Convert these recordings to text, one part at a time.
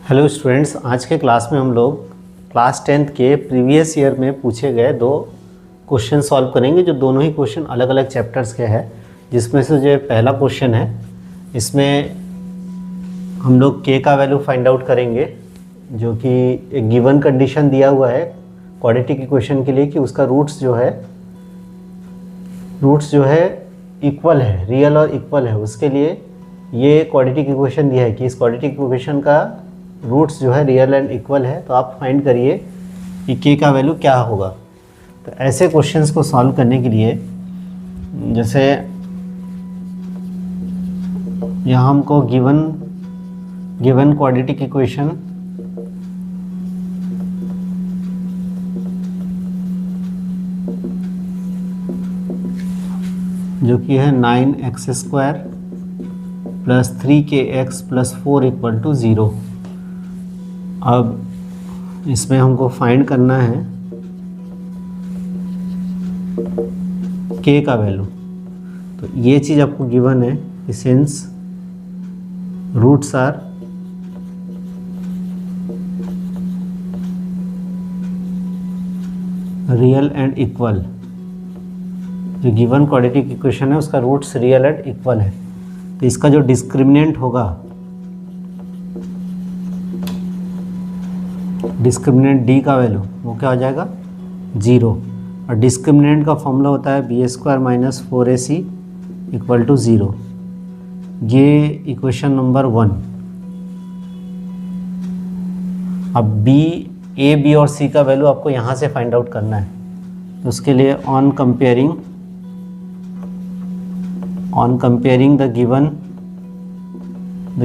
Hello students, आज के class में हम लोग क्लास 10th के प्रीवियस ईयर में पूछे गए दो क्वेश्चन सॉल्व करेंगे, जो दोनों ही क्वेश्चन अलग अलग चैप्टर्स के हैं। जिसमें से जो पहला क्वेश्चन है, इसमें हम लोग के का वैल्यू फाइंड आउट करेंगे, जो कि एक गिवन कंडीशन दिया हुआ है क्वाड्रेटिक इक्वेशन के लिए कि उसका रूट्स जो है इक्वल है, रियल और इक्वल है। उसके लिए ये क्वाड्रेटिक इक्वेशन दिया है कि इस क्वाड्रेटिक इक्वेशन का रूट्स जो है रियल एंड इक्वल है। तो आप फाइंड करिए कि के का वैल्यू क्या होगा। तो ऐसे क्वेश्चंस को सॉल्व करने के लिए, जैसे यहाँ हमको गिवन क्वाड्रेटिक इक्वेशन जो कि है 9x² + 3kx + 4 = 0। अब इसमें हमको फाइंड करना है के का वैल्यू। तो ये चीज़ आपको गिवन है कि since roots are real and equal, जो गिवन क्वाड्रेटिक इक्वेशन है उसका रूट्स रियल एंड इक्वल है, तो इसका जो डिस्क्रिमिनेंट होगा, डिस्क्रिमिनेंट डी का वैल्यू वो क्या हो जाएगा 0। और डिस्क्रिमिनेंट का फॉर्मूला होता है b² - 4ac = 0। ये इक्वेशन नंबर 1। अब a, b और c का वैल्यू आपको यहाँ से फाइंड आउट करना है। तो उसके लिए on comparing the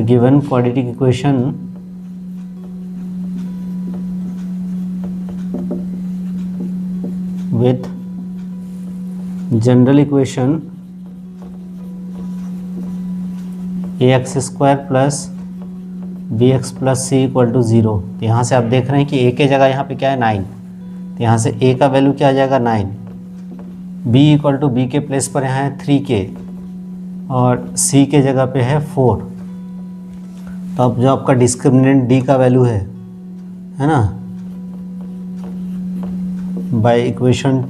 given quadratic equation with general equation ax² + bx + c = 0। तो यहाँ से आप देख रहे हैं कि a के जगह यहाँ पे क्या है 9, तो यहाँ से a का वैल्यू क्या आ जाएगा 9। b = b के प्लेस पर यहाँ है 3k और c के जगह पे है 4। तो अब जो आपका डिस्क्रिमिनेंट d का वैल्यू है ना, बाय इक्वेशन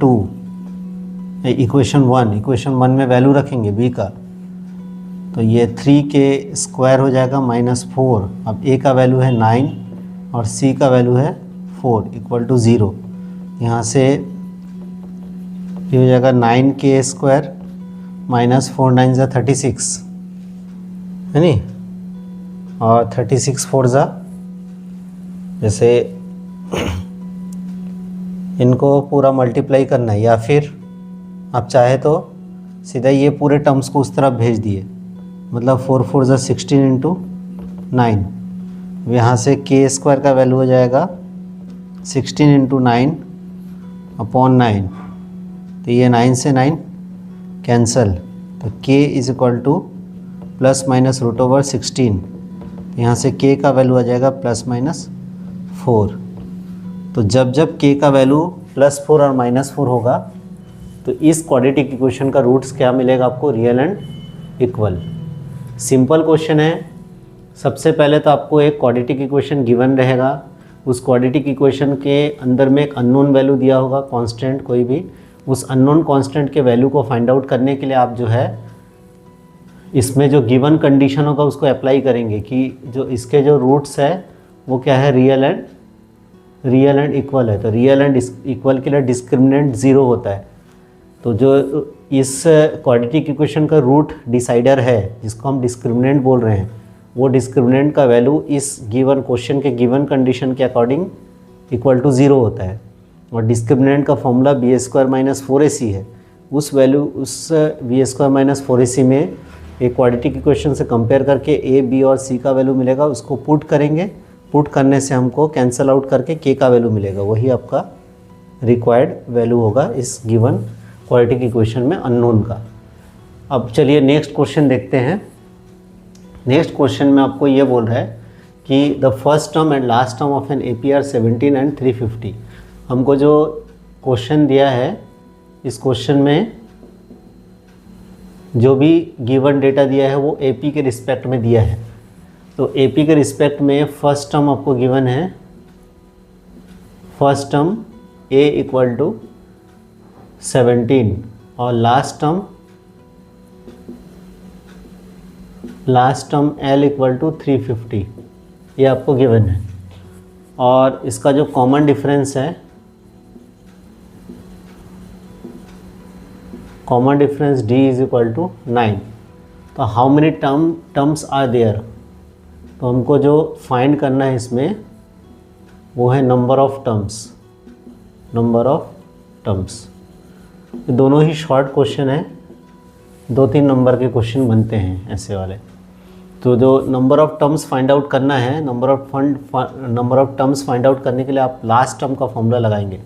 1 में वैल्यू रखेंगे b का, तो ये 3k² हो जाएगा -4। अब a का वैल्यू है 9 और c का वैल्यू है 4 = 0। यहाँ से ये हो जाएगा 9k² -4 9 = 36 है नी, और 36 4 ज़ा, जैसे इनको पूरा मल्टीप्लाई करना है, या फिर आप चाहे तो सीधा ये पूरे टर्म्स को उस तरफ भेज दिए, मतलब 4 4 ज़ा 16 × 9। यहाँ से k² का वैल्यू हो जाएगा 16 × 9/9। तो ये 9 से 9 कैंसल, तो k = ±√16। यहाँ से k का वैल्यू आ जाएगा ±4। तो जब k का वैल्यू +4 और -4 होगा, तो इस क्वाड्रेटिक इक्वेशन का रूट्स क्या मिलेगा आपको, real and equal. Simple question है। सबसे पहले तो आपको एक क्वाड्रेटिक इक्वेशन गिवन रहेगा, उस क्वाड्रेटिक इक्वेशन के अंदर में एक अननोन वैल्यू दिया होगा, कांस्टेंट कोई भी। उस अननोन कांस्टेंट के वैल्यू को फाइंड आउट करने के लिए आप जो है इसमें जो गिवन कंडीशन होगा उसको अप्लाई करेंगे कि जो इसके जो रूट्स है वो क्या है, रियल एंड इक्वल है। तो रियल एंड इक्वल के लिए डिस्क्रिमिनेंट 0 होता है। तो जो इस क्वाड्रेटिक इक्वेशन का रूट डिसाइडर है, जिसको हम डिस्क्रिमिनेंट बोल रहे हैं, वो डिस्क्रिमिनेंट का वैल्यू इस गिवन क्वेश्चन के गिवन कंडीशन के अकॉर्डिंग = 0 होता है। और डिस्क्रिमिनेंट का फॉर्मूला b² - 4ac है। उस b² - 4ac में एक क्वाड्रेटिक इक्वेशन से कंपेयर करके a, b और c का वैल्यू मिलेगा, उसको पुट करेंगे। पुट करने से हमको कैंसल आउट करके k का वैल्यू मिलेगा, वही आपका रिक्वायर्ड वैल्यू होगा इस गिवन क्वाड्रेटिक इक्वेशन में अननोन का। अब चलिए नेक्स्ट क्वेश्चन देखते हैं। नेक्स्ट क्वेश्चन में आपको ये बोल रहा है कि the first term and last term of an APR 17 and 350। हमको जो क्वेश्चन दिया है, इस क्वेश्चन में जो भी गिवन डेटा दिया है वो AP के रिस्पेक्ट में दिया है। तो एपी के रिस्पेक्ट में फर्स्ट टर्म आपको गिवन है, first term a equal to 17 और last term l equal to 350, ये आपको गिवन है। और इसका जो कॉमन डिफरेंस है, common difference d is equal to 9। तो how many terms are there, तो हमको जो फाइंड करना है इसमें वो है नंबर ऑफ टर्म्स। ये दोनों ही शॉर्ट क्वेश्चन है, 2-3 नंबर के क्वेश्चन बनते हैं ऐसे वाले। तो जो number of terms find out करना है, number of terms find out करने के लिए आप लास्ट टर्म का फॉर्मूला लगाएंगे।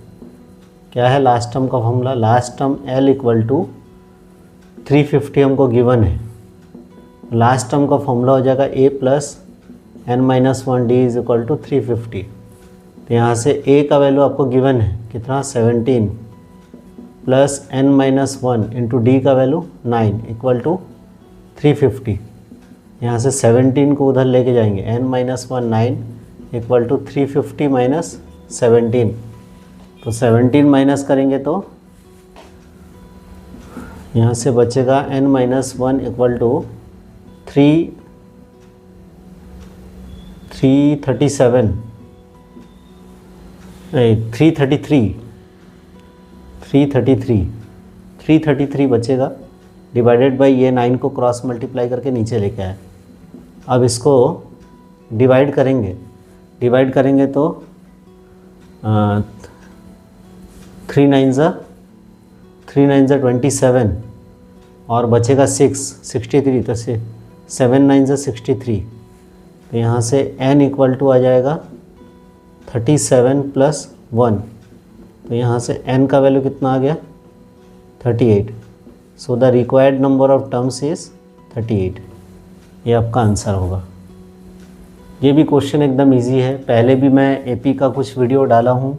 क्या है लास्ट टर्म का formula? Last term L equal to 350 हमको गिवन है। लास्ट टर्म का फॉर्मूला हो जाएगा a plus n-1 d is equal to 350। तो यहाँ से a का वैल्यू आपको गिवन है कितना, 17 प्लस n-1 इंटू डी का वैल्यू 9 इक्वल टू 350। यहाँ से 17 को उधर लेके जाएंगे, n-1 9 इक्वल टू 350 माइनस 17। तो 17 माइनस करेंगे तो यहाँ से बचेगा n-1 इक्वल टू 333 बचेगा, डिवाइडेड बाई ये 9 को क्रॉस मल्टीप्लाई करके नीचे लेके आए। अब इसको डिवाइड करेंगे तो 3 9 ज़ा 27 और बचेगा 63, तो 7 9 ज़ा 63। तो यहाँ से n इक्वल टू आ जाएगा 37 प्लस 1। तो यहाँ से n का वैल्यू कितना आ गया, 38। So the required number of terms is 38। ये आपका आंसर होगा। ये भी क्वेश्चन एकदम इजी है, पहले भी मैं एपी का कुछ वीडियो डाला हूँ।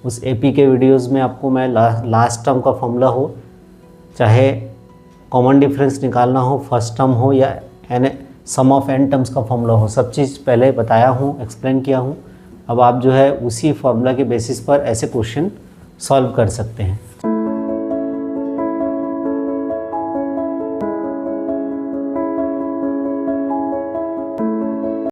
उस एपी के वीडियोस में आपको मैं लास्ट टर्म का फॉर्मूला हो, चाहे कॉमन डिफरेंस निकालना हो, फर्स्ट टर्म हो या सम ऑफ n टर्म्स का फॉर्मूला हो, सब चीज़ पहले बताया हूँ, एक्सप्लेन किया हूँ। अब आप जो है उसी फॉर्मूला के बेसिस पर ऐसे क्वेश्चन सॉल्व कर सकते हैं।